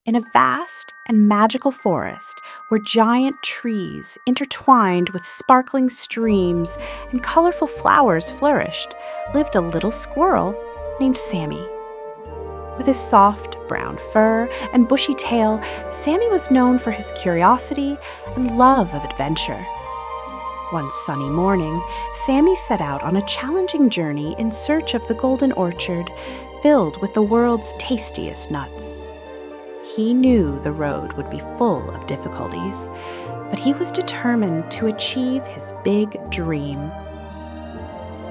in a vast and magical forest where giant trees intertwined with sparkling streams and colorful flowers flourished, lived a little squirrel named Sammy. With his soft brown fur and bushy tail, Sammy was known for his curiosity and love of adventure. One sunny morning, Sammy set out on a challenging journey in search of the golden orchard filled with the world's tastiest nuts. He knew the road would be full of difficulties, but he was determined to achieve his big dream.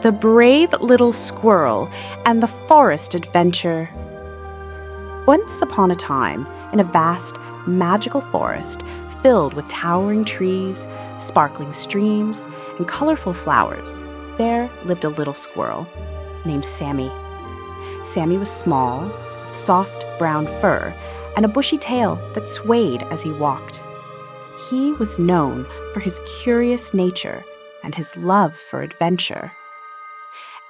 The Brave Little Squirrel and the Forest Adventure. Once upon a time, in a vast, magical forest filled with towering trees, sparkling streams, and colorful flowers, there lived a little squirrel named Sammy. Sammy was small, with soft brown fur and a bushy tail that swayed as he walked. He was known for his curious nature and his love for adventure.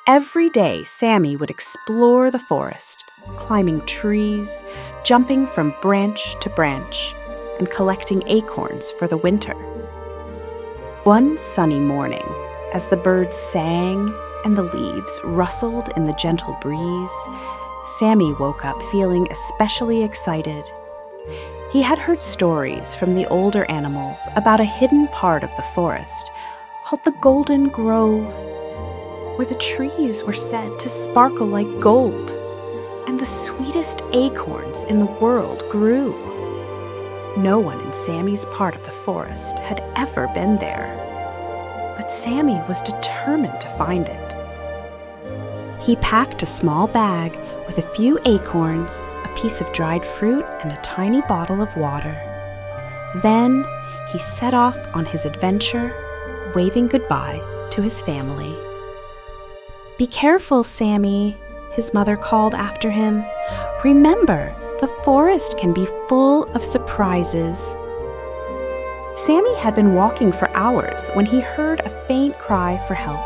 Every day, Sammy would explore the forest, climbing trees, jumping from branch to branch, and collecting acorns for the winter. One sunny morning, as the birds sang and the leaves rustled in the gentle breeze, Sammy woke up feeling especially excited. He had heard stories from the older animals about a hidden part of the forest called the Golden Grove, where the trees were said to sparkle like gold, and the sweetest acorns in the world grew. No one in Sammy's part of the forest had ever been there, but Sammy was determined to find it. He packed a small bag with a few acorns, a piece of dried fruit, and a tiny bottle of water. Then he set off on his adventure, waving goodbye to his family. "Be careful, Sammy," his mother called after him. "Remember, the forest can be full of surprises." Sammy had been walking for hours when he heard a faint cry for help.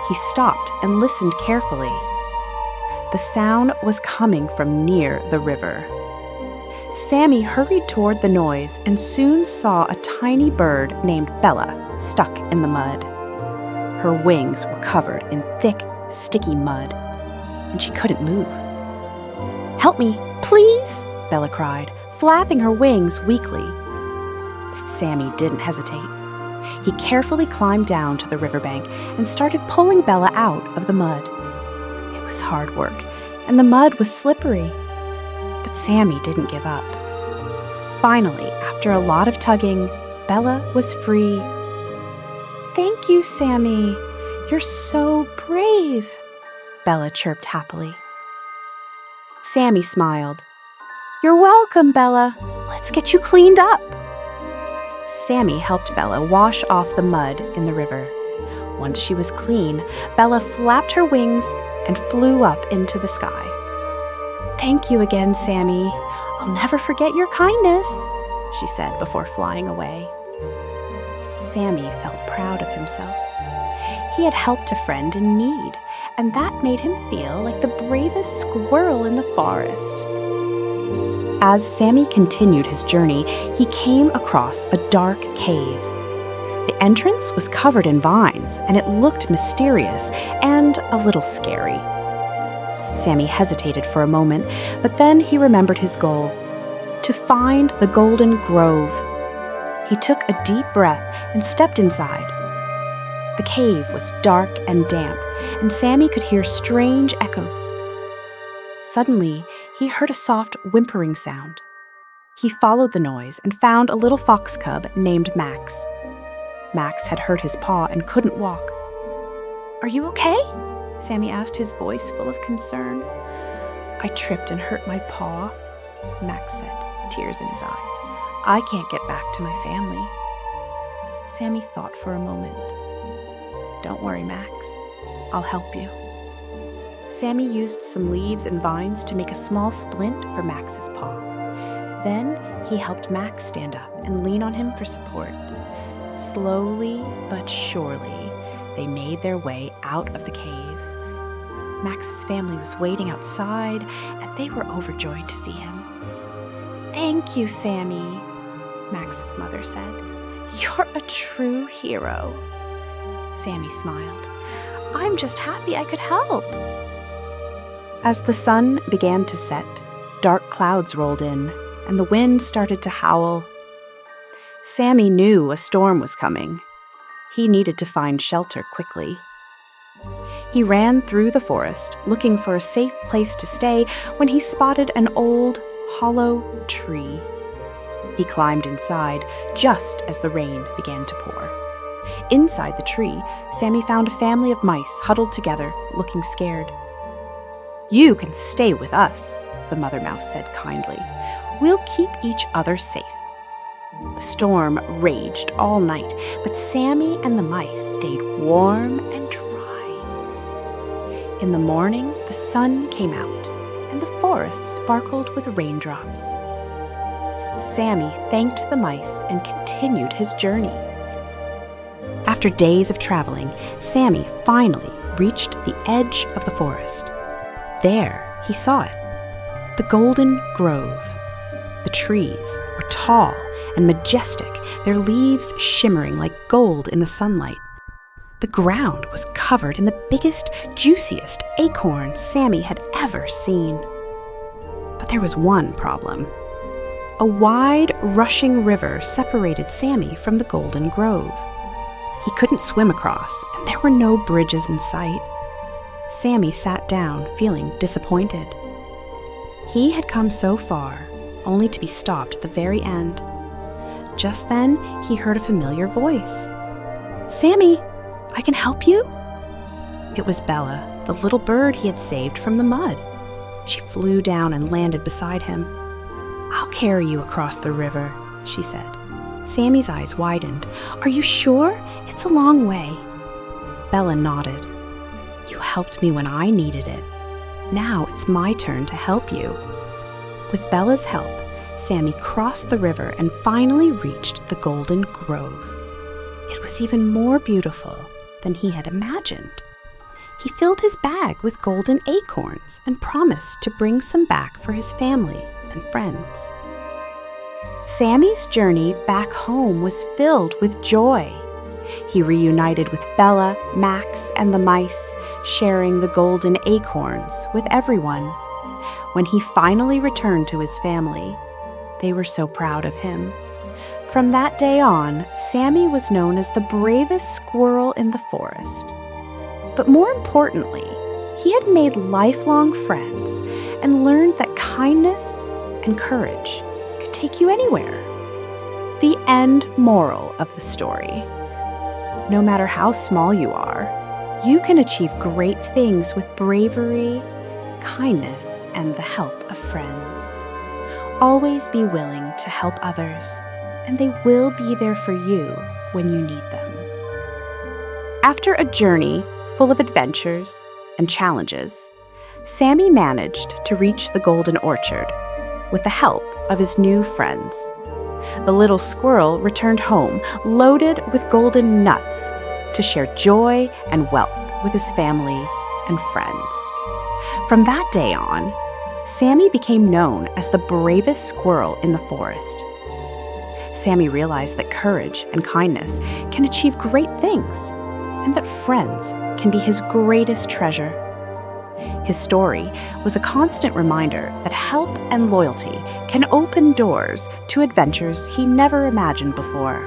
He stopped and listened carefully. The sound was coming from near the river. Sammy hurried toward the noise and soon saw a tiny bird named Bella stuck in the mud. Her wings were covered in thick, sticky mud, and she couldn't move. "Help me, please," Bella cried, flapping her wings weakly. Sammy didn't hesitate. He carefully climbed down to the riverbank and started pulling Bella out of the mud. It was hard work, and the mud was slippery. But Sammy didn't give up. Finally, after a lot of tugging, Bella was free. "Thank you, Sammy. You're so brave," Bella chirped happily. Sammy smiled. "You're welcome, Bella. Let's get you cleaned up." Sammy helped Bella wash off the mud in the river. Once she was clean, Bella flapped her wings and flew up into the sky. "Thank you again, Sammy. I'll never forget your kindness," she said before flying away. Sammy felt proud of himself. He had helped a friend in need, and that made him feel like the bravest squirrel in the forest. As Sammy continued his journey, he came across a dark cave. The entrance was covered in vines, and it looked mysterious and a little scary. Sammy hesitated for a moment, but then he remembered his goal: to find the Golden Grove. He took a deep breath and stepped inside. The cave was dark and damp, and Sammy could hear strange echoes. Suddenly, he heard a soft whimpering sound. He followed the noise and found a little fox cub named Max. Max had hurt his paw and couldn't walk. "Are you okay?" Sammy asked, his voice full of concern. "I tripped and hurt my paw," Max said, tears in his eyes. "I can't get back to my family." Sammy thought for a moment. "Don't worry, Max. I'll help you." Sammy used some leaves and vines to make a small splint for Max's paw. Then he helped Max stand up and lean on him for support. Slowly but surely, they made their way out of the cave. Max's family was waiting outside, and they were overjoyed to see him. "Thank you, Sammy," Max's mother said. "You're a true hero." Sammy smiled. "I'm just happy I could help." As the sun began to set, dark clouds rolled in, and the wind started to howl. Sammy knew a storm was coming. He needed to find shelter quickly. He ran through the forest, looking for a safe place to stay, when he spotted an old, hollow tree. He climbed inside just as the rain began to pour. Inside the tree, Sammy found a family of mice huddled together, looking scared. "You can stay with us," the mother mouse said kindly. "We'll keep each other safe." The storm raged all night, but Sammy and the mice stayed warm and dry. In the morning, the sun came out, and the forest sparkled with raindrops. Sammy thanked the mice and continued his journey. After days of traveling, Sammy finally reached the edge of the forest. There, he saw it, the Golden Grove. The trees were tall and majestic, their leaves shimmering like gold in the sunlight. The ground was covered in the biggest, juiciest acorns Sammy had ever seen. But there was one problem. A wide, rushing river separated Sammy from the Golden Grove. He couldn't swim across, and there were no bridges in sight. Sammy sat down, feeling disappointed. He had come so far, only to be stopped at the very end. Just then, he heard a familiar voice. "Sammy, I can help you?" It was Bella, the little bird he had saved from the mud. She flew down and landed beside him. "I'll carry you across the river," she said. Sammy's eyes widened. "Are you sure? It's a long way." Bella nodded. "You helped me when I needed it. Now it's my turn to help you." With Bella's help, Sammy crossed the river and finally reached the Golden Grove. It was even more beautiful than he had imagined. He filled his bag with golden acorns and promised to bring some back for his family and friends. Sammy's journey back home was filled with joy. He reunited with Bella, Max, and the mice, sharing the golden acorns with everyone. When he finally returned to his family, they were so proud of him. From that day on, Sammy was known as the bravest squirrel in the forest. But more importantly, he had made lifelong friends and learned that kindness and courage could take you anywhere. The end moral of the story. No matter how small you are, you can achieve great things with bravery, kindness, and the help of friends. Always be willing to help others, and they will be there for you when you need them. After a journey full of adventures and challenges, Sammy managed to reach the Golden Orchard with the help of his new friends. The little squirrel returned home loaded with golden nuts to share joy and wealth with his family and friends. From that day on, Sammy became known as the bravest squirrel in the forest. Sammy realized that courage and kindness can achieve great things, and that friends can be his greatest treasure. His story was a constant reminder that help and loyalty can open doors to adventures he never imagined before.